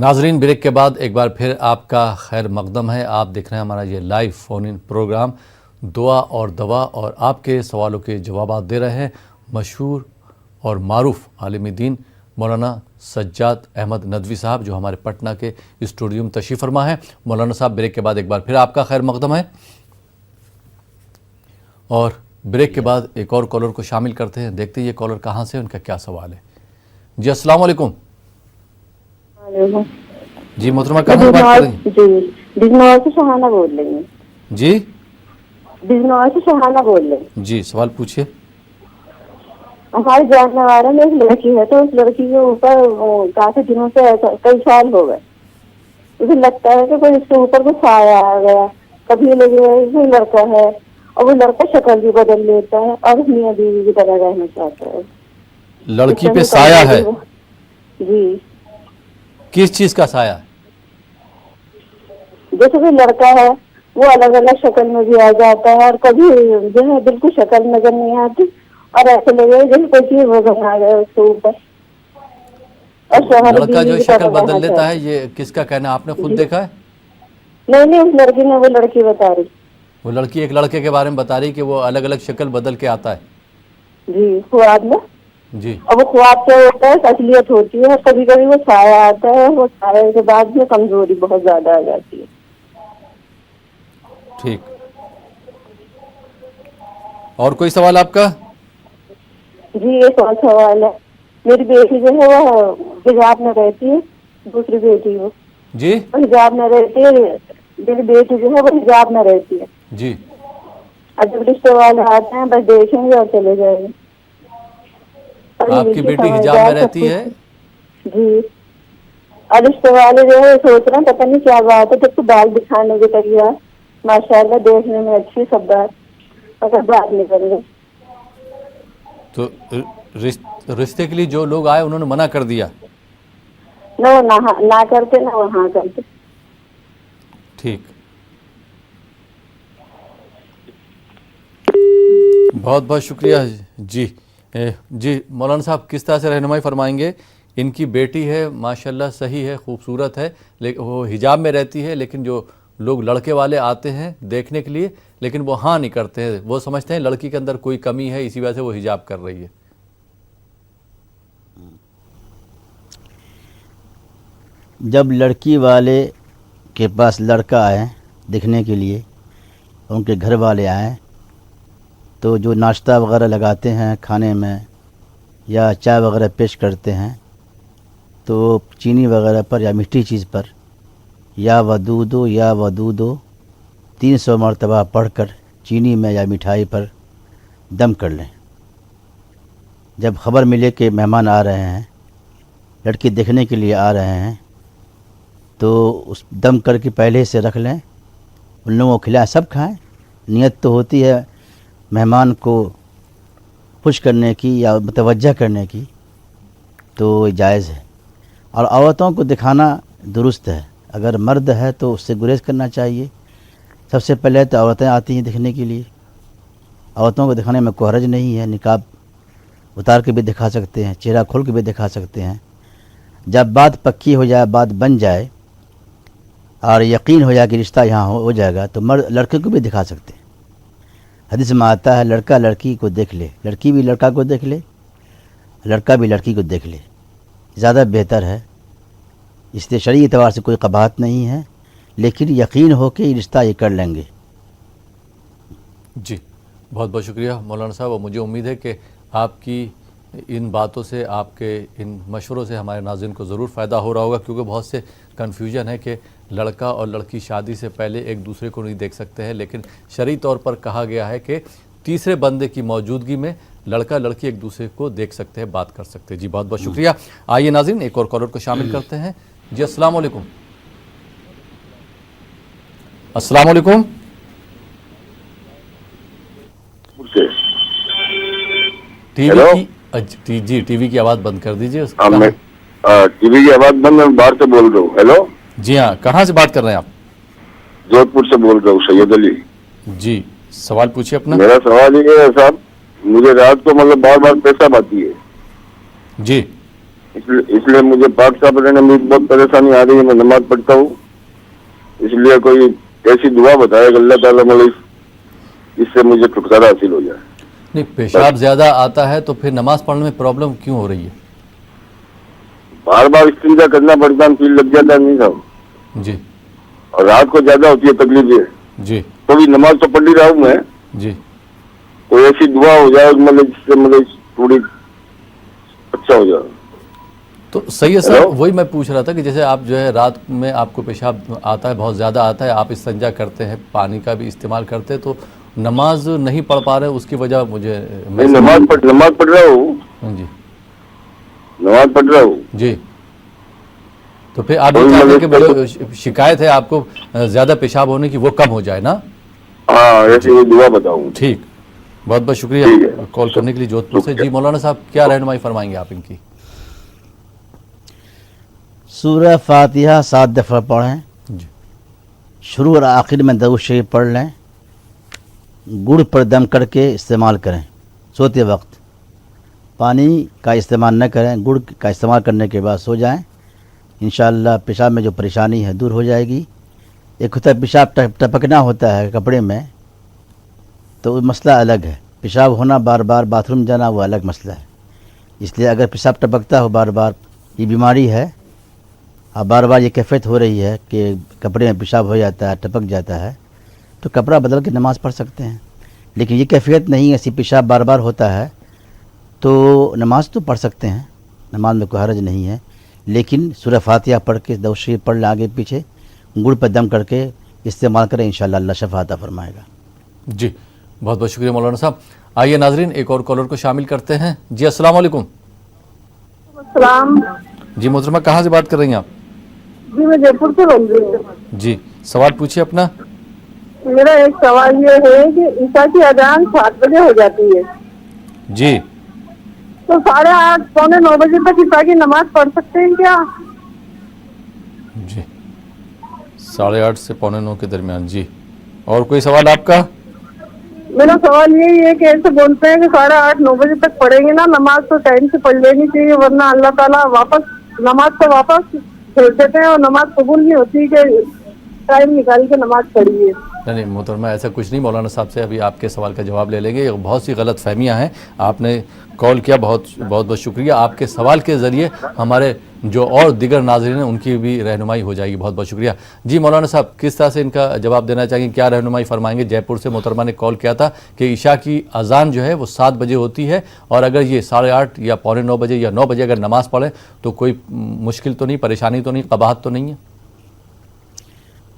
नाजरीन, ब्रेक के बाद एक बार फिर आपका खैर मकदम है। आप देख रहे हैं हमारा ये लाइव फ़ोन इन प्रोग्राम दुआ और दवा, और आपके सवालों के जवाब दे रहे हैं मशहूर और मारूफ आलिम दीन मौलाना सज्जाद अहमद नदवी साहब, जो हमारे पटना के स्टूडियो में तशरीफ़ फरमा है। मौलाना साहब, ब्रेक के बाद एक बार फिर आपका खैर मकदम है, और ब्रेक के बाद एक और कॉलर को शामिल करते हैं। देखते हैं ये कॉलर कहाँ से, उनका क्या सवाल है। जी अस्सलाम वालेकुम। जी मोहतरमा, कहाँ से बात करेंगे? जी बिजनौर से शहाना बोल रही हूँ। जी बिजनौर से शहाना बोल रही हूँ। जी सवाल पूछिए। हमारे जानने वाले में एक लड़की है, तो उस लड़की के ऊपर काफी दिनों से कई साल हो गए, मुझे लगता है कि कोई उसके ऊपर कुछ साया आ गया। कभी लगे कोई लड़का है और वो लड़का शक्ल भी बदल लेता है और मियां बीवी की तरह रहना चाहता है। लड़की पे साया है? जी। किस चीज का साया है? जैसे कोई लड़का है वो अलग अलग शक्ल में भी आ जाता है, और कभी जो है बिल्कुल शक्ल नजर नहीं आती, और ऐसे लगे जैसे कोई चीज वजन आ गया उसके ऊपर। और लड़का जो शक्ल बदल लेता है, ये किसका कहना, आपने खुद देखा है? नहीं, उस लड़की ने, वो लड़की बता रही। वो लड़की एक लड़के के बारे में बता रही कि वो अलग अलग शक्ल बदल के आता है। जी, ख्वाब में। जी। और वो ख्वाब क्या होता है, असलियत होती है। कभी कभी वो साया आता है, वो साये के बाद में कमजोरी बहुत ज्यादा आ जाती है। ठीक, और कोई सवाल आपका? जी एक और सवाल है। मेरी बेटी जो है वो हिजाब में रहती है, दूसरी बेटी वो जी हिजाब में रहती है। मेरी बेटी जो है वो हिजाब में रहती है जी। और जब रिश्ते वाले आते हैं बस देखेंगे और चले जाएंगे। आपकी बेटी हिजाब में रहती है? जी। और रिश्ते वाले जो है सोच रहे हैं पता नहीं क्या बात है, जब तो बाल दिखाने की तैयार, माशाल्लाह देखने में अच्छी सब बात, अगर बात नहीं करेंगे तो रिश्ते के लिए जो लोग आए उन्होंने मना कर दिया? ना करते ना वहाँ करते। ठीक, बहुत बहुत शुक्रिया। जी जी मौलाना साहब, किस तरह से रहनुमाई फरमाएंगे? इनकी बेटी है, माशाल्लाह सही है, खूबसूरत है, लेकिन वो हिजाब में रहती है, लेकिन जो लोग लड़के वाले आते हैं देखने के लिए, लेकिन वो हाँ नहीं करते हैं। वो समझते हैं लड़की के अंदर कोई कमी है, इसी वजह से वो हिजाब कर रही है। जब लड़की वाले के पास लड़का आए दिखने के लिए, उनके घर वाले आए, तो जो नाश्ता वगैरह लगाते हैं खाने में या चाय वगैरह पेश करते हैं, तो चीनी वगैरह पर या मीठी चीज़ पर या वदूदो 300 मरतबा पढ़कर चीनी में या मिठाई पर दम कर लें। जब ख़बर मिले कि मेहमान आ रहे हैं, लड़की देखने के लिए आ रहे हैं, तो उस दम करके पहले से रख लें, उन लोगों को खिलाएं, सब खाएं। नियत तो होती है मेहमान को खुश करने की या मुतवज्जह करने की, तो जायज़ है। और औरतों को दिखाना दुरुस्त है। अगर मर्द है तो उससे गुरेज करना चाहिए। सबसे पहले तो औरतें आती हैं दिखने के लिए, औरतों को दिखाने में कोई हर्ज नहीं है। निकाब उतार के भी दिखा सकते हैं, चेहरा खोल के भी दिखा सकते हैं। जब बात पक्की हो जाए, बात बन जाए और यकीन हो जाए कि रिश्ता यहाँ हो जाएगा, तो मर्द लड़के को भी दिखा सकते हैं। हदीस में आता है लड़का लड़की को देख ले, लड़की भी लड़का को देख ले, लड़का भी लड़की को देख ले, ज़्यादा बेहतर है। इसलिए शरई एतबार से कोई कबाहत नहीं है, लेकिन यकीन हो कि रिश्ता ये कर लेंगे। जी बहुत बहुत शुक्रिया मौलाना साहब, और मुझे उम्मीद है कि आपकी इन बातों से, आपके इन मशवरों से हमारे नाज़रीन को ज़रूर फ़ायदा हो रहा होगा, क्योंकि बहुत से कन्फ्यूजन है कि लड़का और लड़की शादी से पहले एक दूसरे को नहीं देख सकते हैं, लेकिन शरई तौर पर कहा गया है कि तीसरे बंदे की मौजूदगी में लड़का लड़की एक दूसरे को देख सकते हैं, बात कर सकते हैं। जी बहुत बहुत शुक्रिया। आइए नाज़रीन, एक और कॉलर को शामिल करते हैं। जी अस्सलाम वालेकुम। अस्सलाम वालेकुम। टीवी की आवाज़ बंद कर दीजिए। टीवी की आवाज़ बंद, मैं बाहर से बोल रहा हूँ। हेलो जी हाँ, कहाँ से बात कर रहे हैं आप? जोधपुर से बोल रहा हूँ, सैयद अली। जी सवाल पूछिए अपना। मेरा सवाल ये है साहब, मुझे रात को मतलब बार बार पेशाब आती है। जी। اس لیے مجھے پاک صاف رہنے میں بہت پریشانی آ رہی ہے. میں نماز پڑھتا ہوں, اس لیے کوئی ایسی دعا بتائے کہ اللہ تعالیٰ مجھے اس سے مجھے چھٹکارا حاصل ہو جائے. نہیں, پیشاب زیادہ آتا ہے تو پھر نماز پڑھنے میں پرابلم کیوں ہو رہی ہے؟ بار بار استنجا کرنا پڑتا ہے, پیل لگ جاتا ہے نہیں صاحب, جی اور رات کو زیادہ ہوتی ہے تکلیفیں. جی تو بھی نماز تو پڑھ ہی رہا ہوں میں. جی. کوئی ایسی دعا ہو جائے مطلب جس سے مطلب تھوڑی اچھا ہو جائے. تو صحیح ہے صاحب, وہی میں پوچھ رہا تھا کہ جیسے آپ جو ہے رات میں آپ کو پیشاب آتا ہے, بہت زیادہ آتا ہے, آپ استنجا کرتے ہیں, پانی کا بھی استعمال کرتے ہیں, تو نماز نہیں پڑھ پا رہے, اس کی وجہ مجھے میں نماز پڑھ رہا ہوں. جی نماز پڑھ رہا ہوں. جی. تو پھر آپ یہ چاہتے ہیں کہ جو شکایت ہے آپ کو زیادہ پیشاب ہونے کی وہ کم ہو جائے نا؟ ہاں, ایسی کوئی دعا بتاؤں. ٹھیک, بہت بہت شکریہ کال کرنے کے لیے جودھ پور سے. جی مولانا صاحب, کیا رہنمائی فرمائیں گے آپ ان کی؟ سورہ فاتحہ 7 دفعہ پڑھیں, جی شروع اور آخر میں درود شریف پڑھ لیں, گڑ پر دم کر کے استعمال کریں. سوتے وقت پانی کا استعمال نہ کریں, گڑ کا استعمال کرنے کے بعد سو جائیں. انشاءاللہ پیشاب میں جو پریشانی ہے دور ہو جائے گی. ایک ہوتا ہے پیشاب ٹپکنا ہوتا ہے کپڑے میں, تو وہ مسئلہ الگ ہے. پیشاب ہونا بار بار باتھ روم جانا وہ الگ مسئلہ ہے. اس لیے اگر پیشاب ٹپکتا ہو بار بار, یہ بیماری ہے, اب بار بار یہ کیفیت ہو رہی ہے کہ کپڑے میں پیشاب ہو جاتا ہے, ٹپک جاتا ہے, تو کپڑا بدل کے نماز پڑھ سکتے ہیں. لیکن یہ کیفیت نہیں ہے, ایسی پیشاب بار بار ہوتا ہے تو نماز تو پڑھ سکتے ہیں, نماز میں کوئی حرج نہیں ہے. لیکن سورہ فاتحہ پڑھ کے درود شریف پڑھ لیں آگے پیچھے, گڑ پہ دم کر کے استعمال کریں, انشاءاللہ اللہ شفا عطا فرمائے گا. جی بہت بہت شکریہ مولانا صاحب. آئیے ناظرین ایک اور کالر کو شامل کرتے ہیں. جی السلام علیکم. السلام. جی محترمہ, کہاں سے بات کر رہی ہیں آپ؟ جی میں جے پور سے بول رہی ہوں. جی سوال پوچھیے اپنا. میرا ایک سوال یہ ہے کہ عشاء کی اذان 7 بجے ہو جاتی ہے, جی تو 8:30 پونے 9 بجے تک عشاء کی نماز پڑھ سکتے ہیں کیا؟ جی 8:30 سے 8:45 کے درمیان. جی اور کوئی سوال آپ کا؟ میرا سوال یہی ہے کہ ایسے بولتے ہیں کہ 8:30 9 بجے تک پڑھیں گے نا نماز, تو ٹائم سے پڑھ لینی چاہیے, ورنہ اللہ تعالیٰ واپس نماز کو واپس بھیج دیتے ہیں اور نماز قبول نہیں ہوتی کہ ٹائم نکال کے نماز پڑھیے. نہیں محترمہ, ایسا کچھ نہیں. مولانا صاحب سے ابھی آپ کے سوال کا جواب لے لیں گے. بہت سی غلط فہمیاں ہیں, آپ نے کال کیا, بہت بہت شکریہ. آپ کے سوال کے ذریعے ہمارے جو اور دیگر ناظرین ہیں ان کی بھی رہنمائی ہو جائے گی. بہت بہت شکریہ. جی مولانا صاحب, کس طرح سے ان کا جواب دینا چاہیں گے, کیا رہنمائی فرمائیں گے؟ جے پور سے محترمہ نے کال کیا تھا کہ عشاء کی اذان جو ہے وہ 7 بجے ہوتی ہے, اور اگر یہ 8:30 یا 8:45 بجے یا 9 بجے اگر نماز پڑھیں تو کوئی مشکل تو نہیں, پریشانی تو نہیں, قباحت تو نہیں ہے؟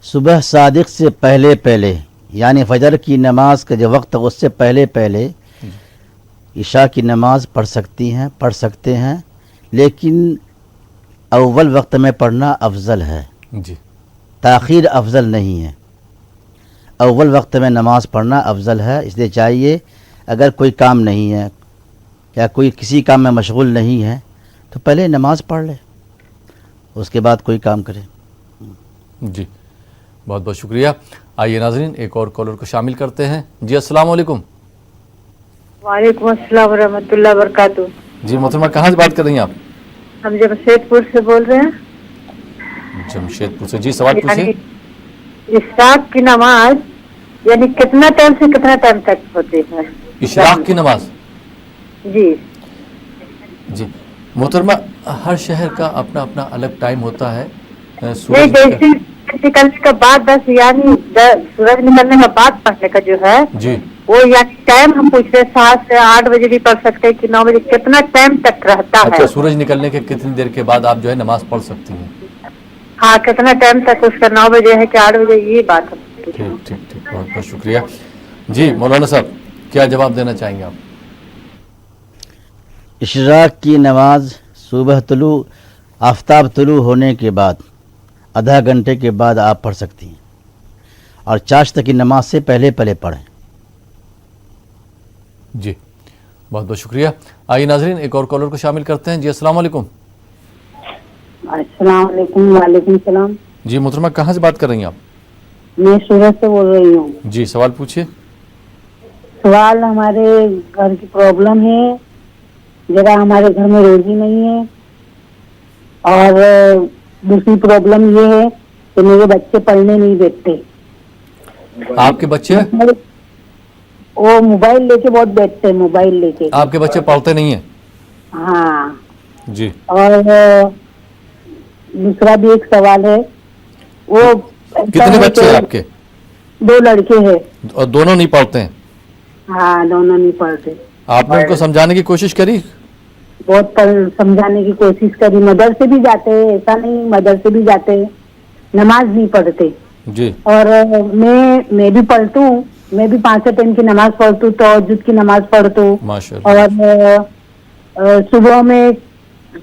صبح صادق سے پہلے یعنی فجر کی نماز کا جو وقت اس سے پہلے عشاء کی نماز پڑھ سکتے ہیں, لیکن اول وقت میں پڑھنا افضل ہے. جی تاخیر افضل نہیں ہے, اول وقت میں نماز پڑھنا افضل ہے. اس لیے چاہیے اگر کوئی کام نہیں ہے یا کوئی کسی کام میں مشغول نہیں ہے تو پہلے نماز پڑھ لے, اس کے بعد کوئی کام کرے. جی بہت بہت شکریہ. آئیے ناظرین ایک اور کالر کو شامل کرتے ہیں. جی السلام علیکم. وعلیکم السلام ورحمۃ اللہ وبرکاتہ. جی محترمہ, کہاں سے بات کر رہی ہیں آپ؟ ہم جمشید پور سے بول رہے ہیں. جمشید پور سے. جی سوال پوچھیے. اشراق کی نماز یعنی کتنا ٹائم سے کتنا ٹائم تک ہوتی ہے؟ اشراق کی نماز. جی جی محترمہ, ہر شہر کا اپنا اپنا الگ ٹائم ہوتا ہے. نہیں, جیسے نکلنے کے بعد 10 یعنی سورج نکلنے کے بعد پڑھنے کا جو ہے جی وہ یعنی ٹائم ہم پوچھ رہے 7 سے 8 بجے بھی پڑھ سکتے ہیں کہ 9 بجے, کتنا ٹائم تک رہتا ہے؟ اچھا, سورج نکلنے کے کتنی دیر کے بعد آپ جو ہے نماز پڑھ سکتی ہیں؟ ہاں, کتنا ٹائم تک اس کا 9 بجے ہے کہ 8 بجے, یہ بات ہے. ٹھیک, بہت بہت شکریہ. جی مولانا صاحب, کیا جواب دینا چاہیں گے آپ؟ اشراق کی نماز صبح آفتاب طلوع ہونے کے بعد آدھا گھنٹے کے بعد آپ پڑھ سکتی ہیں, اور چاشت کی نماز سے پہلے پڑھیں. جی بہت بہت شکریہ. آئیے ناظرین ایک اور کالر کو شامل کرتے ہیں. جی السلام علیکم. السلام علیکم. وعلیکم السلام. جی محترمہ, کہاں سے بات کر رہی ہیں آپ؟ میں سورت سے بول رہی ہوں. جی سوال پوچھیے. سوال, ہمارے گھر کی پرابلم ہے, ذرا ہمارے گھر میں روزی نہیں ہے, और दूसरी प्रॉब्लम ये है कि मेरे बच्चे पढ़ने नहीं देते, आपके बच्चे वो मोबाइल लेके बहुत बैठते हैं, मोबाइल लेके। आपके बच्चे पढ़ते नहीं हैं? हाँ, जी। और दूसरा भी एक सवाल है, वो कितने बच्चे हैं आपके? 2 लड़के हैं। और दोनों नहीं पढ़ते हैं? हाँ, दोनों नहीं पढ़ते। आपने उनको समझाने की कोशिश करी? बहुत समझाने की कोशिश करी, मदरसे भी जाते हैं, ऐसा नहीं, मदरसे भी जाते हैं, नमाज नहीं पढ़ते। जी। और मैं भी पढ़ती हूँ, मैं भी 5 टाइम की नमाज पढ़ती हूँ, तहज्जुद की नमाज पढ़ती हूँ। माशाअल्लाह। और सुबह में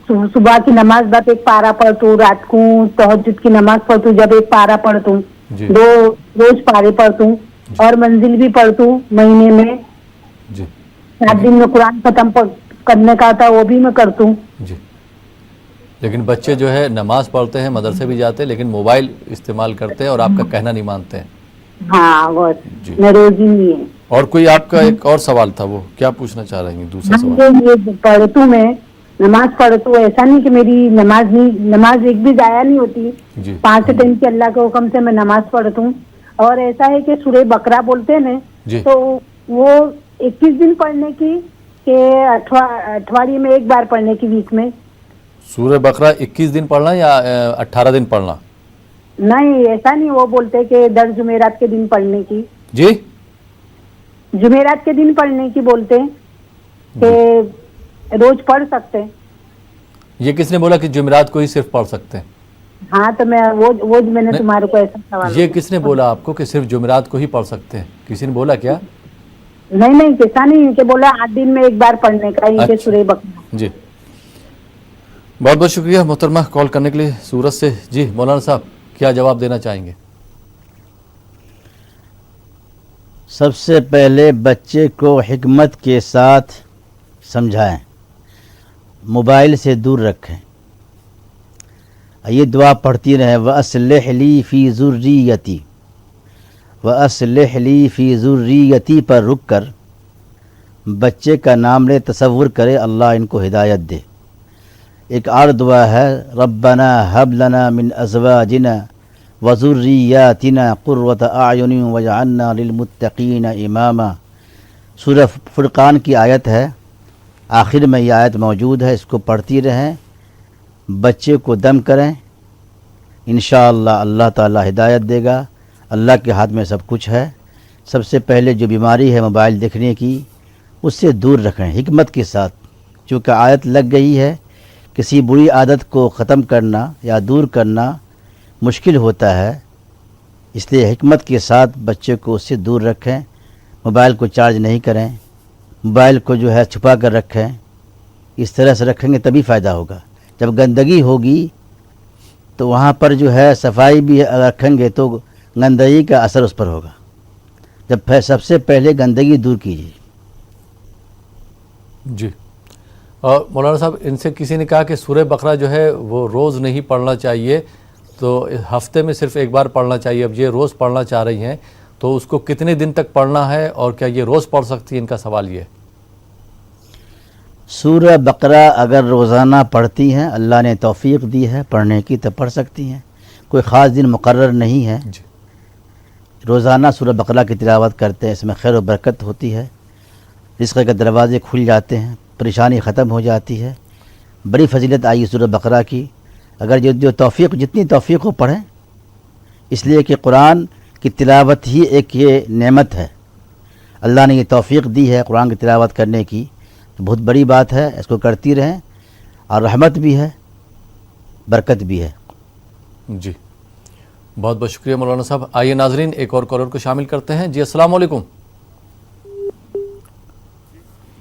सुबह की नमाज बाद एक पारा पढ़ती हूँ, रात को तहज्जुद की नमाज पढ़ती हूँ, जब एक पारा पढ़ती हूँ, जी। 2 रोज पारे पढ़ती हूँ। और मंजिल भी पढ़ती हूँ महीने में, जी 7 दिन में कुरान खत्म करने का था, वो भी मैं करती हूँ। जी। लेकिन बच्चे जो है नमाज पढ़ते हैं, मदरसे भी जाते हैं, लेकिन मोबाइल इस्तेमाल करते हैं और आपका कहना नहीं मानते हैं। हाँ, बस जी। मैं रोज ही नहीं है। और कोई आपका एक और सवाल था, वो क्या पूछना चाह रही हैं? दूसरा सवाल। ये पढ़ती हूँ, मैं नमाज पढ़ती हूँ, ऐसा नहीं कि मेरी नमाज एक भी जाया नहीं होती। जी 5 टाइम की अल्लाह के हुक्म से मैं नमाज पढ़ती हूँ। और ऐसा है कि सूरह बकरा बोलते हैं ना, जी। तो वो 21 दिन पढ़ने की के अठवाडिये में एक बार पढ़ने की, वीक में। सूरह बकरा 21 दिन पढ़ना या 18 दिन पढ़ना? नहीं, ऐसा नहीं, वो बोलते कि 10 जुमेरात के दिन पढ़ने की। जी, जुमेरात के दिन पढ़ने की बोलते हैं कि रोज पढ़ सकते हैं। ये किसने बोला कि जुमेरात को ही सिर्फ पढ़ सकते हैं? हाँ, तो मैं वो मैंने तुम्हारे को ऐसा सवाल। ये किसने बोला आपको कि सिर्फ जुमेरात को ही पढ़ सकते हैं? किसी ने बोला क्या? नहीं, कैसा नहीं, कि बोला 8 दिन में एक बार पढ़ने का, इनके अच्छा। सूरह बकरा। जी, बहुत बहुत शुक्रिया मोहतरमा कॉल करने के लिए सूरत से। जी मौलाना साहब, क्या जवाब देना चाहेंगे? सबसे पहले बच्चे को हिकमत के साथ समझाएं, मोबाइल से दूर रखें, ये दुआ पढ़ती रहें, व अस्लिह ली फ़ी ज़ुर्रियती, व अस्लिह ली फ़ी ज़ुर्रियती पर रुक कर बच्चे का नाम ले, तसव्वुर करे अल्लाह इनको हिदायत दे। एक और दुआ है, रब्बना हब लना मिन अज़वाजिना व ज़ुर्रियातिना क़ुर्रत अयुन वजअलना लिलमुत्तक़ीन इमामा। सूरह फुरक़ान की आयत है, आखिर में यह आयत मौजूद है, इसको पढ़ती रहें, बच्चे को दम करें, इंशाअल्लाह अल्लाह ताला हिदायत देगा। अल्लाह के हाथ में सब कुछ है। सबसे पहले जो बीमारी है मोबाइल देखने की, उससे दूर रखें हिकमत के साथ। चूँकि आयत लग गई है, किसी बुरी आदत को ख़त्म करना या दूर करना मुश्किल होता है, इसलिए हिकमत के साथ बच्चे को उससे दूर रखें। मोबाइल को चार्ज नहीं करें, मोबाइल को जो है छुपा कर रखें। इस तरह से रखेंगे तभी फ़ायदा होगा। जब गंदगी होगी तो वहाँ पर जो है सफाई भी रखेंगे तो गंदगी का असर उस पर होगा। जब सबसे पहले गंदगी दूर कीजिए। जी। और मौलाना साहब, इनसे किसी ने कहा कि सूरह बकरा जो है वो रोज़ नहीं पढ़ना चाहिए, तो हफ्ते में सिर्फ एक बार पढ़ना चाहिए। अब ये रोज़ पढ़ना चाह रही हैं, तो उसको कितने दिन तक पढ़ना है और क्या ये रोज़ पढ़ सकती है? इनका सवाल ये है। सूरह बकरा अगर रोज़ाना पढ़ती हैं, अल्लाह ने तौफीक दी है पढ़ने की, तो पढ़ सकती हैं। कोई ख़ास दिन मुकर्रर नहीं है। रोज़ाना सूरह बकरा की तिलावत करते हैं, इसमें खैर व बरकत होती है, रिज़्क़ के दरवाज़े खुल जाते हैं, परेशानी ख़त्म हो जाती है। बड़ी फजीलत आई सूरह बकरा की। अगर जो तौफीक, जितनी तौफीक हो पढ़ें, इसलिए कि कुरान की तिलावत ही एक ये नेमत है। अल्लाह ने ये तौफीक दी है कुरान की तिलावत करने की, तो बहुत बड़ी बात है। इसको करती रहें, और रहमत भी है, बरकत भी है। जी, बहुत बहुत शुक्रिया मौलाना साहब। आइए नाजरीन, एक और कॉलर को शामिल करते हैं। जी अस्सलाम वालेकुम।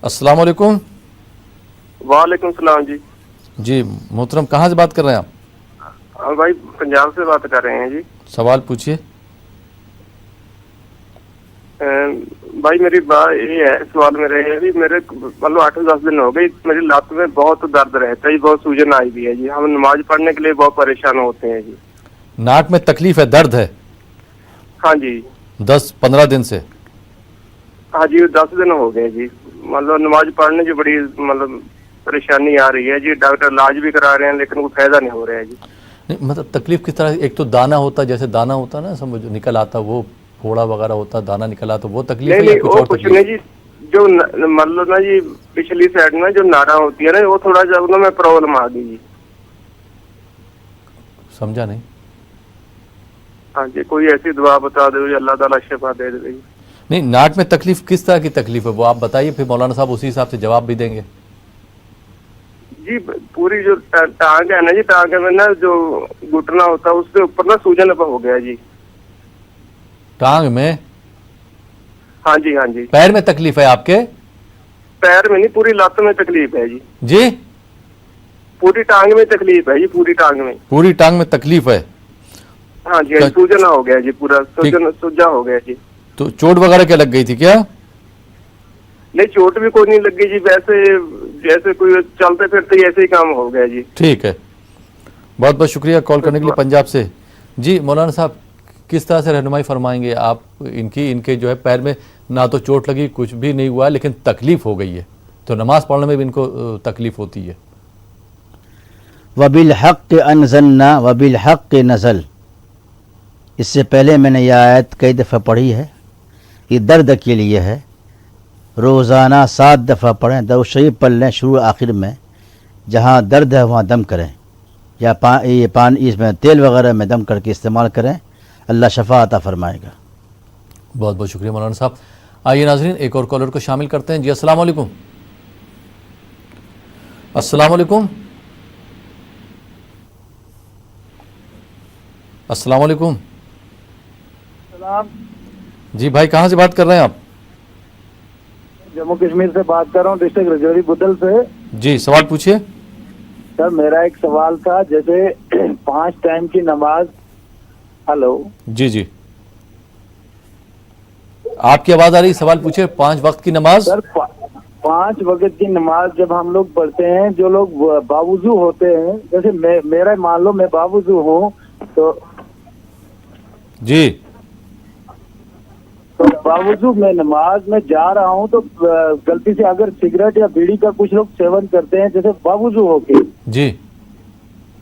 अस्सलाम वालेकुम। वालेकुम सलाम जी। जी मोहतरम, कहाँ से बात कर रहे हैं आप? हाँ भाई, पंजाब से बात कर रहे हैं जी। सवाल पूछिए। भाई मेरी बात ये है, सवाल मेरे है जी, मेरे मतलब 8-10 दिन हो गए, मेरी लात में बहुत दर्द रहता है, बहुत सूजन आई भी है जी। हम नमाज पढ़ने के लिए बहुत परेशान होते हैं जी। नाक में तकलीफ है, दर्द है? हाँ जी। 10-15 दिन से? हाँ जी, 10 दिन हो गए जी। मतलब नमाज पढ़ने की बड़ी मतलब परेशानी आ रही है जी। डॉक्टर इलाज भी करा रहे हैं लेकिन कोई फायदा नहीं हो रहा है जी। नहीं, मतलब तकलीफ किस तरह? एक तो दाना होता, जैसे दाना होता ना, समझ निकल आता, वो फोड़ा वगैरह होता, दाना निकल आता, वो तकलीफ नहीं है या नहीं, कुछ वो और कुछ तकलीफ? नहीं जी। जो मतलब ना जी पिछली साइड में जो नाड़ा होती है ना, वो थोड़ा सा उनमें प्रॉब्लम आ गई जी। समझा नहीं। हाँ जी, कोई ऐसी दुआ बता दो जी, अल्लाह ताला शिफा दे दे जी। नहीं, नाक में तकलीफ किस तरह की तकलीफ है वो आप बताइए, फिर मौलाना साहब उसी हिसाब से जवाब भी देंगे। जी पूरी जो टांग है ना जी, टांग में ना जो घुटना होता है उसके ऊपर ना सूजन हो गया जी। टांग में? हाँ जी हाँ जी। पैर में तकलीफ है आपके? पैर में नहीं, पूरी लात में तकलीफ है जी। जी, पूरी टांग में तकलीफ है जी, पूरी टांग में। पूरी टांग में तकलीफ है? हाँ जी, सूजन हो गया जी, पूरा सूजा हो गया जी। तो चोट वगैरह क्या लग गई थी क्या? नहीं, चोट भी कोई नहीं लगी जी, वैसे जैसे कोई चलते फिरते ही ऐसे ही काम हो गया जी। ठीक है, बहुत बहुत शुक्रिया कॉल करने के लिए पंजाब से। जी मौलाना साहब, किस तरह से रहनुमाई फरमाएंगे आप इनके जो है पैर में ना तो चोट लगी, कुछ भी नहीं हुआ, लेकिन तकलीफ हो गई है, तो नमाज पढ़ने में भी इनको तकलीफ होती है। वबिल हक़ अनज़लना वबिल हक़ नज़ल, इससे पहले मैंने यह आयत कई दफ़ा पढ़ी है। ये दर्द के लिए है, रोज़ाना 7 दफ़ा पढ़ें, दरूद शरीफ पढ़ लें शुरू आखिर में, जहाँ दर्द है वहाँ दम करें, या ये पानी इसमें तेल वगैरह में दम करके इस्तेमाल करें, अल्लाह शफा अता फरमाएगा। बहुत बहुत शुक्रिया मौलाना साहब। आइए नाज़रीन, एक और कॉलर को शामिल करते हैं। जी अस्सलाम वालेकुम। अस्सलाम वालेकुम। अस्सलाम वालेकुम। जी भाई, कहाँ से बात कर रहे हैं आप? जम्मू कश्मीर से बात कर रहा हूँ, डिस्ट्रिक्ट रजौरी बुदल से। जी सवाल पूछिए। सर मेरा एक सवाल था, जैसे 5 टाइम की नमाज। हेलो जी जी, आपकी आवाज आ रही, सवाल पूछिए। 5 वक्त की नमाज। सर 5 वक्त की नमाज जब हम लोग पढ़ते हैं, जो लोग बावुजू होते हैं, जैसे मेरा मान लो मैं बावुजू हूँ, तो जी, तो बावजूद मैं नमाज में जा रहा हूँ, तो गलती से अगर सिगरेट या बीड़ी का कुछ लोग सेवन करते हैं जैसे बावजूद होके, जी,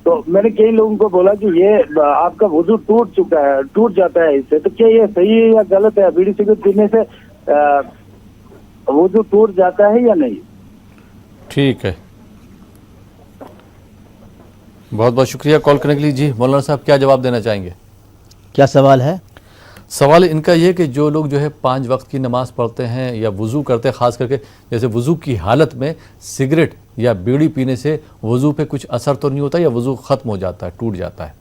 तो मैंने कई लोगों को बोला कि ये आपका वजू टूट चुका है, टूट जाता है इससे, तो क्या ये सही है या गलत है? बीड़ी सिगरेट पीने से वजू टूट जाता है या नहीं? ठीक है, बहुत बहुत शुक्रिया कॉल करने के लिए। जी मौलाना साहब, क्या जवाब देना चाहेंगे? क्या सवाल है? सवाल इनका ये कि जो लोग जो है 5 वक्त की नमाज पढ़ते हैं या वज़ू करते हैं, ख़ास करके जैसे वज़ू की हालत में सिगरेट या बीड़ी पीने से वज़ू पे कुछ असर तो नहीं होता, या वज़ू ख़त्म हो जाता है, टूट जाता है?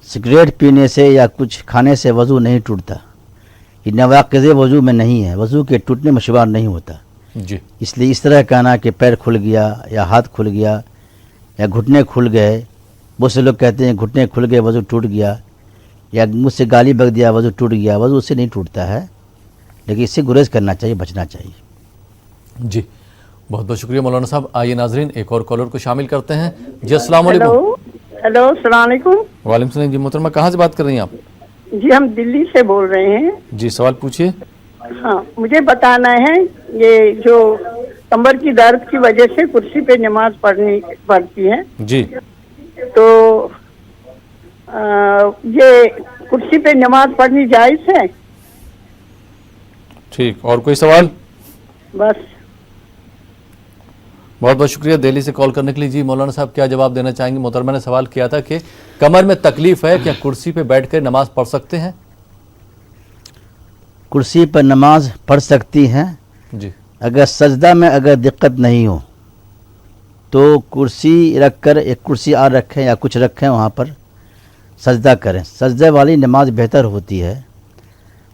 सिगरेट पीने से या कुछ खाने से वज़ू नहीं टूटता, ये नवाक़िज़ वज़ू में नहीं है, वज़ू के टूटने में शुमार नहीं होता। जी, इसलिए इस तरह कहना कि पैर खुल गया या हाथ खुल गया या घुटने खुल गए, बहुत से लोग कहते हैं घुटने खुल गए वज़ू टूट गया, या मुझसे गाली बक दिया वज़ू टूट गया, वज़ू उससे नहीं टूटता है, लेकिन इससे गुरेज करना चाहिए, बचना चाहिए। जी बहुत बहुत शुक्रिया मौलाना साहब। आइए नाजरीन, एक और कॉलर को शामिल करते हैं। जी अस्सलाम वालेकुम। हेलो अस्सलाम वालेकुम। वालेकुम सलाम। जी मोहतरमा, कहाँ से बात कर रही हैं आप? जी हम दिल्ली से बोल रहे हैं। जी सवाल पूछिए। हाँ, मुझे बताना है, ये जो कमर की दर्द की वजह से कुर्सी पे नमाज पढ़नी पड़ती है, जी, तो ये कुर्सी पे नमाज पढ़नी जायज है? ठीक, और कोई सवाल? बस। बहुत बहुत शुक्रिया दिल्ली से कॉल करने के लिए। जी मौलाना साहब, क्या जवाब देना चाहेंगे? मोहतरमा ने सवाल किया था कि कमर में तकलीफ है, क्या कुर्सी पे बैठ कर नमाज पढ़ सकते हैं? कुर्सी पर नमाज पढ़ सकती हैं, जी, अगर सजदा में अगर दिक्कत नहीं हो तो कुर्सी रख कर, एक कुर्सी और रखें या कुछ रखें, वहाँ पर सजदा करें। सजदे वाली नमाज बेहतर होती है।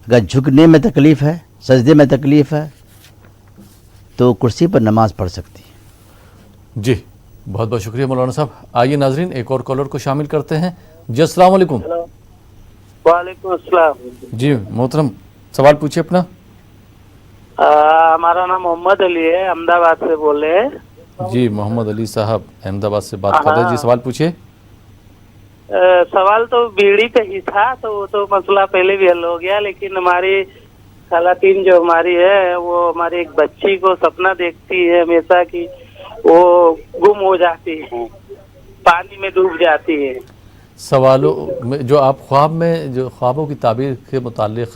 अगर झुकने में तकलीफ़ है, सजदे में तकलीफ़ है, तो कुर्सी पर नमाज पढ़ सकती है। जी बहुत बहुत शुक्रिया मौलाना साहब। आइए नाजरीन, एक और कॉलर को शामिल करते हैं। जी अस्सलाम वालेकुम। वालेकुम अस्सलाम। जी मोहतरम, सवाल पूछिए अपना। हमारा नाम मोहम्मद अली है, अहमदाबाद से बोल रहे हैं। जी मोहम्मद अली साहब अहमदाबाद से बात कर रहे हैं। जी सवाल पूछिए। सवाल तो बीड़ी पे ही था, तो वो तो मसला पहले भी हल हो गया, लेकिन हमारी खालातीन जो हमारी है वो हमारी एक बच्ची को सपना देखती है हमेशा कि वो गुम हो जाती है, पानी में डूब जाती है। सवालों में जो आप ख्वाब में जो ख्वाबों की ताबीर के मुतालिक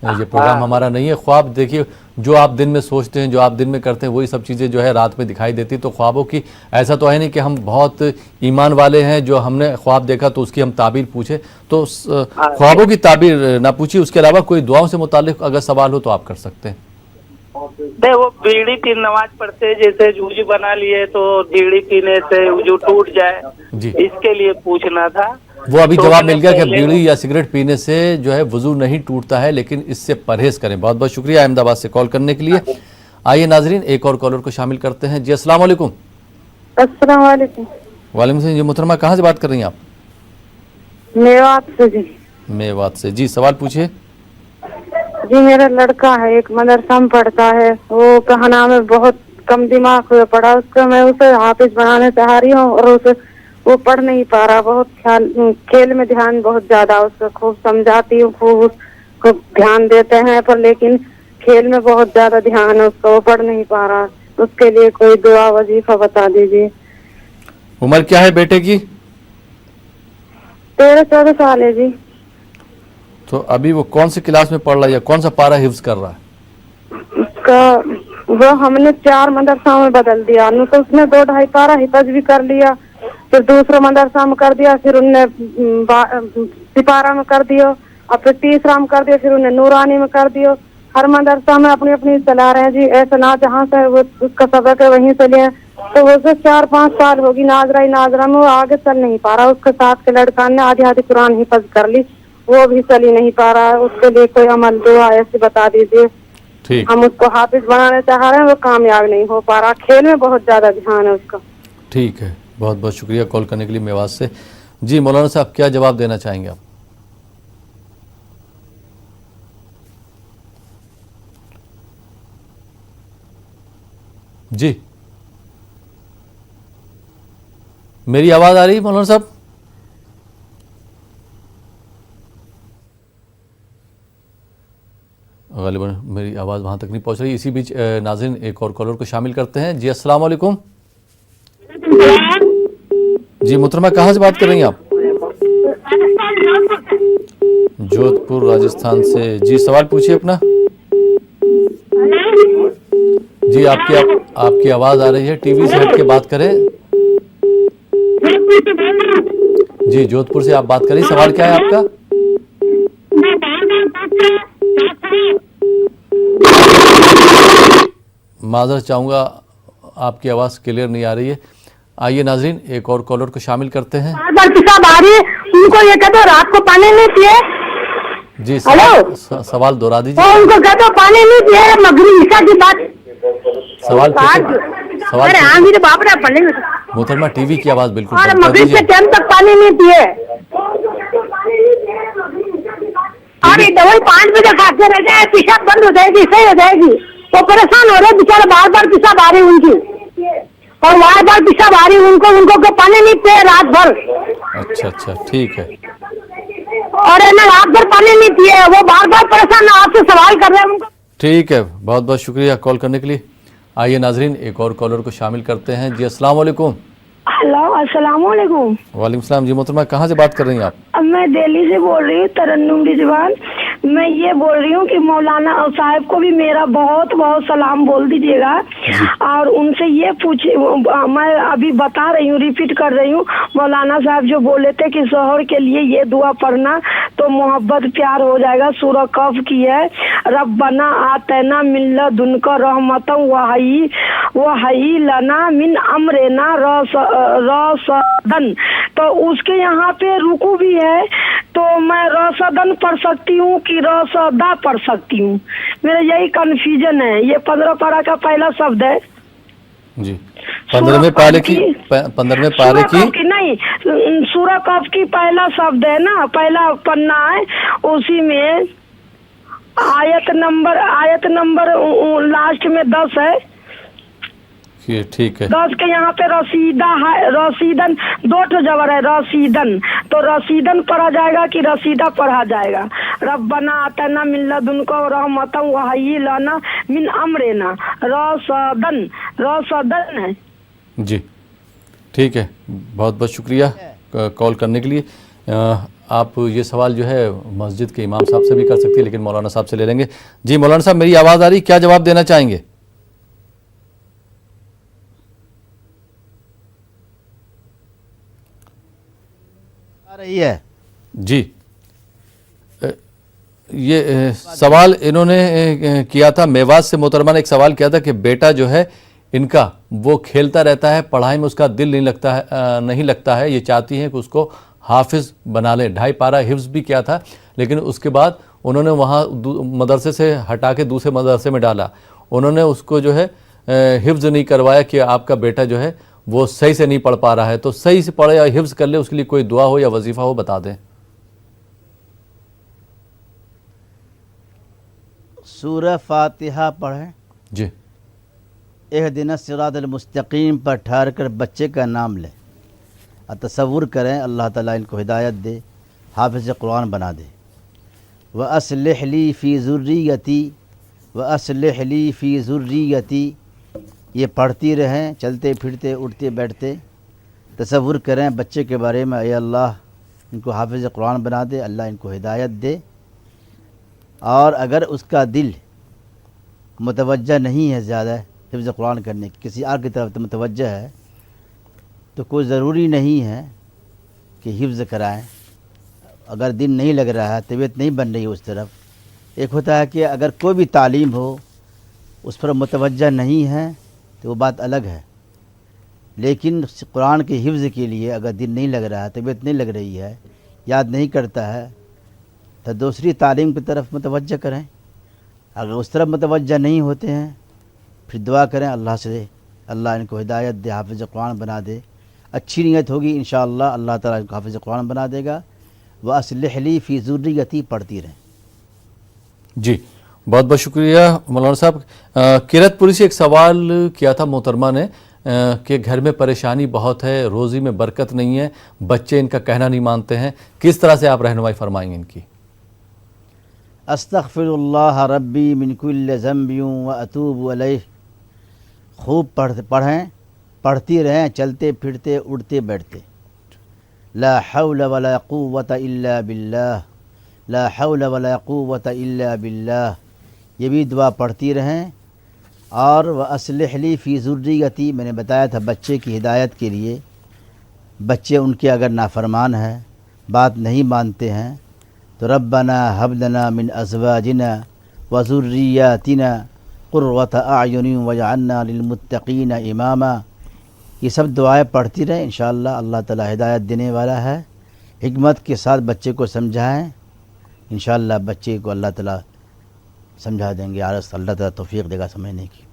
ये प्रोग्राम हमारा नहीं है। ख्वाब देखिए जो आप दिन में सोचते हैं, जो आप दिन में करते हैं, वही सब चीज़ें जो है रात में दिखाई देती। तो ख्वाबों की ऐसा तो है नहीं कि हम बहुत ईमान वाले हैं जो हमने ख्वाब देखा तो उसकी हम ताबीर पूछे। तो ख्वाबों की ताबीर ना पूछिए, उसके अलावा कोई दुआओं से मुतालिक अगर सवाल हो तो आप कर सकते हैं। नहीं, वो बीड़ी पी नमाज पढ़ते हैं, जैसे वुजू बना लिए तो बीड़ी पीने से वुजू टूट जाए, जी इसके लिए पूछना था। वो अभी तो जवाब मैंने मिल गया कि पहले- बीड़ी या सिगरेट पीने से जो है वुजू नहीं टूटता है, लेकिन इससे परहेज करें। बहुत बहुत शुक्रिया अहमदाबाद से कॉल करने के लिए। आइए नाजरीन एक और कॉलर को शामिल करते हैं। जी अस्सलाम वालेकुम। अस्सलाम वालेकुम। वालेकुम सलाम। जी मोहतरमा कहाँ से बात कर रही हैं आप? मेवात से जी। मेवात से। जी सवाल पूछिए। जी मेरा लड़का है, एक मदरसा में पढ़ता है, वो क्या नाम है बहुत कम दिमाग हुआ पड़ा उसका। मैं उसे हाफिज बनाने चाह रही हूँ और उसे वो पढ़ नहीं पा रहा। बहुत खेल में ध्यान बहुत ज्यादा, उसको खूब समझाती हूँ, खूब उसको ध्यान देते हैं, पर लेकिन खेल में बहुत ज्यादा ध्यान है उसका, वो पढ़ नहीं पा रहा। उसके लिए कोई दुआ वजीफा बता दीजिए। उम्र क्या है बेटे की? 13-14 साल है जी। तो अभी वो कौन सी क्लास में पढ़ रहा है या कौन सा पारा हिफ्ज कर रहा है? उसका वो हमने 4 मदरसा में बदल दिया। तो उसने 2-2.5 पारा हिफज भी कर लिया, फिर दूसरा मदरसा में कर दिया, फिर उनने सिपारा में कर दिया, और फिर तीसरा में कर दिया, फिर उन्हें नूरानी में कर दिया। हर मदरसा में अपनी अपनी चला रहे हैं जी। ऐसा ना जहाँ से वो उसका सबक है वहीं से लिया। तो वो 4-5 साल होगी नाजरा में वो आगे चल नहीं पा रहा। उसके साथ के लड़का ने आधी कुरान हिफज कर ली, वो भी चल ही नहीं पा रहा है। उसके लिए कोई अमल दुआ ऐसी बता दीजिए। ठीक हम उसको हाफिज बनाने चाह रहे हैं, वो कामयाब नहीं हो पा रहा। खेल में बहुत ज्यादा ध्यान है उसका। ठीक है, बहुत बहुत शुक्रिया कॉल करने के लिए मेवात से। जी मौलाना साहब क्या जवाब देना चाहेंगे आप? जी मेरी आवाज आ रही है मौलाना साहब? गालिबन मेरी आवाज़ वहाँ तक नहीं पहुँच रही। इसी बीच नाज़रीन एक और कॉलर को शामिल करते हैं। जी अस्सलाम वालेकुम। जी मोहतरमा कहाँ से बात कर रही हैं आप? जोधपुर राजस्थान से। जी सवाल पूछिए अपना। जी आपकी आवाज़ आ रही है, टीवी से हट के बात करें। जी जोधपुर से आप बात करें, सवाल क्या है आपका? माजरत चाहूँगा आपकी आवाज़ क्लियर नहीं आ रही है। आइए नाजरीन एक और कॉलर को शामिल करते हैं। बार पेशाब आ रही है, उनको ये कहते हो रात को पानी नहीं पिए। जी हेलो, सवाल दोहरा तो दीजिए। उनको कहते हो पानी नहीं पिए, मगरी ईसा की बात। सवाल अरे हाँ मेरे बाप रे पढ़ने में मोहतरमा टीवी की आवाज़ बिल्कुल और बंद कर मगरी से दीजिए। टाइम तक पानी नहीं पिए। अरे दवाई 5 बजे खाते रह जाए, पेशाब बंद हो जाएगी, सही हो जाएगी। वो परेशान हो रहे बेचारे, बार बार पेशाब आ रही उनकी, और बार बार पेशाब आ रही उनको को पानी नहीं पिए रात भर। अच्छा ठीक है। और है ना रात भर पानी नहीं पिए, वो बार बार परेशान आपसे सवाल कर रहे हैं उनको। ठीक है, बहुत बहुत शुक्रिया कॉल करने के लिए। आइए नाजरीन एक और कॉलर को शामिल करते हैं। जी अस्सलाम वालेकुम। हेलो अस्सलाम वालेकुम। वालेकुम सलाम। जी मोहतरमा कहाँ से बात कर रही हैं आप? अब मैं दिल्ली से बोल रही हूँ, तरन्नुम रिजवान। मैं ये बोल रही हूँ कि मौलाना साहब को भी मेरा बहुत बहुत सलाम बोल दीजिएगा, और उनसे ये पूछे, मैं अभी बता रही हूँ, रिपीट कर रही हूँ। मौलाना साहब जो बोले थे कि शोहर के लिए ये दुआ पढ़ना तो मोहब्बत प्यार हो जाएगा। सूरह कफ की है, रब्बना आतना मिन लदुनका रहमतन वहय्यि लना मिन अमरिना रशदन। तो उसके यहाँ पे रुकू भी है, तो मैं रसदन पढ़ सकती हूँ कि रसदा पढ़ सकती हूँ? मेरा यही कंफ्यूजन है। ये 15 पारा का पहला शब्द है जी। 15वें पारे की नहीं, सूरह कफ की पहला शब्द है ना, पहला पन्ना है, उसी में आयत नंबर लास्ट में 10 है। ठीक है। 10 के यहाँ पे रसीदा है, रसीदन 2 जबर है, रसीदन। तो रसीदन पढ़ा जाएगा कि रसीदा पढ़ा जाएगा? रब्बना आतना मिन लदुनका रहमतन व हय्यि लना मिन अमरिना रशदन है। जी ठीक है, बहुत बहुत शुक्रिया कॉल करने के लिए। आप ये सवाल जो है मस्जिद के इमाम साहब से भी कर सकती है, लेकिन मौलाना साहब से ले लेंगे। जी मौलाना साहब, मेरी आवाज़ आ रही, क्या जवाब देना चाहेंगे? आ रही है जी, ये सवाल इन्होंने किया था, मेवात से मोहतरमा ने एक सवाल किया था कि बेटा जो है इनका वो खेलता रहता है, पढ़ाई में उसका दिल नहीं लगता है, ये चाहती हैं कि उसको हाफिज़ बना लें। 2.5 पारा हिफ्ज़ भी किया था, लेकिन उसके बाद उन्होंने वहाँ मदरसे से हटा के दूसरे मदरसे में डाला। उन्होंने उसको जो है हिफ्ज़ नहीं करवाया कि आपका बेटा जो है वो सही से नहीं पढ़ पा रहा है, तो सही से पढ़े या हिफ्ज़ कर ले, उसके लिए कोई दुआ हो या वजीफ़ा हो बता दें। सूरह फातिहा पढ़ें जी। इहदिना सिरातल मुस्तकीम पर ठहर कर बच्चे का नाम लें और तसव्वुर करें अल्लाह ताला इनको हिदायत दे, हाफिज़ कुरान बना दे। व अस्लिह ली फ़ी ज़ुर्रियती, व अस्लिह ली फ़ी ज़ुर्रियती, ये पढ़ती रहें चलते फिरते उठते बैठते, तसव्वुर करें बच्चे के बारे में, ए अल्लाह इनको हाफिज़ कुरान बना दे, अल्लाह इनको हिदायत दे। और अगर उसका दिल मुतवज्जा नहीं है ज़्यादा हिफ्ज़ कुरान करने की, किसी और की तरफ मुतवज्जा है, तो कोई ज़रूरी नहीं है कि हिफ्ज़ कराएं। अगर दिल नहीं लग रहा है, तबीयत नहीं बन रही है उस तरफ, एक होता है कि अगर कोई भी तालीम हो उस पर मुतवज्जा नहीं है तो वो बात अलग है, लेकिन कुरान के हिफ्ज़ के लिए अगर दिल नहीं लग रहा है, तबीयत नहीं लग रही है, याद नहीं करता है, तो दूसरी तालीम की तरफ मुतवज्जा करें। अगर उस तरफ मुतवज्जा नहीं होते हैं, फिर दुआ करें अल्लाह से, अल्लाह इनको हिदायत दे, हाफिज़ कुरान बना दे। अच्छी नीयत होगी इंशाअल्लाह अल्लाह ताला इनको हाफिज़ कुरान बना देगा। व अस्लिह ली फ़ी ज़ुर्रियती पढ़ती रहें। जी बहुत बहुत शुक्रिया मौलाना साहब। किरतपुरी से एक सवाल किया था मोहतरमा ने कि घर में परेशानी बहुत है, रोज़ी में बरकत नहीं है, बच्चे इनका कहना नहीं मानते हैं, किस तरह से आप रहनुमाई फरमाएंगे इनकी? अस्तग़फिरुल्लाह रब्बी मिन कुल्लि ज़ंबिन व अतूबु अलैह। खूब पढ़ें, पढ़ती रहें चलते फिरते उठते बैठते। ला हौल वला कुव्वता इल्ला बिल्लाह, ला हौल वला कुव्वता इल्ला बिल्लाह, ये भी दुआ पढ़ती रहें। और व अस्लिह ली फ़ी ज़ुर्रियती, मैंने बताया था बच्चे की हिदायत के लिए, बच्चे उनके अगर नाफरमान हैं, बात नहीं मानते हैं, तो रब्बना हब लना मिन अज़वाजिना व ज़ुर्रिय्यातिना क़ुर्रता अयुनिन वजअलना लिलमुत्तक़ीना इमामा, ये सब दुआएं पढ़ती रहें। इंशाअल्लाह अल्लाह ताला हिदायत देने वाला है। हिकमत के साथ बच्चे को समझाएं, इंशाअल्लाह बच्चे को अल्लाह ताला समझा देंगे, अल्लाह ताला तौफीक देगा समझने की।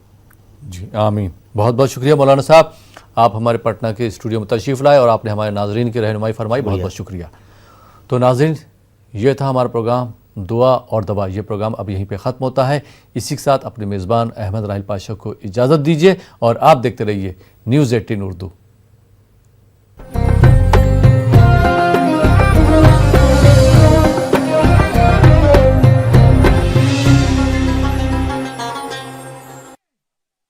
जी आमीन। बहुत बहुत शुक्रिया मौलाना साहब, आप हमारे पटना के स्टूडियो में तशरीफ़ लाए और आपने हमारे नाज़रीन की रहनुमाई फरमाई, बहुत बहुत शुक्रिया। तो नाज़रीन, ये था हमारा प्रोग्राम दुआ और दवा। ये प्रोग्राम अब यहीं पे ख़त्म होता है। इसी के साथ अपने मेज़बान अहमद राहिल पाशा को इजाज़त दीजिए और आप देखते रहिए न्यूज़ 18 उर्दू।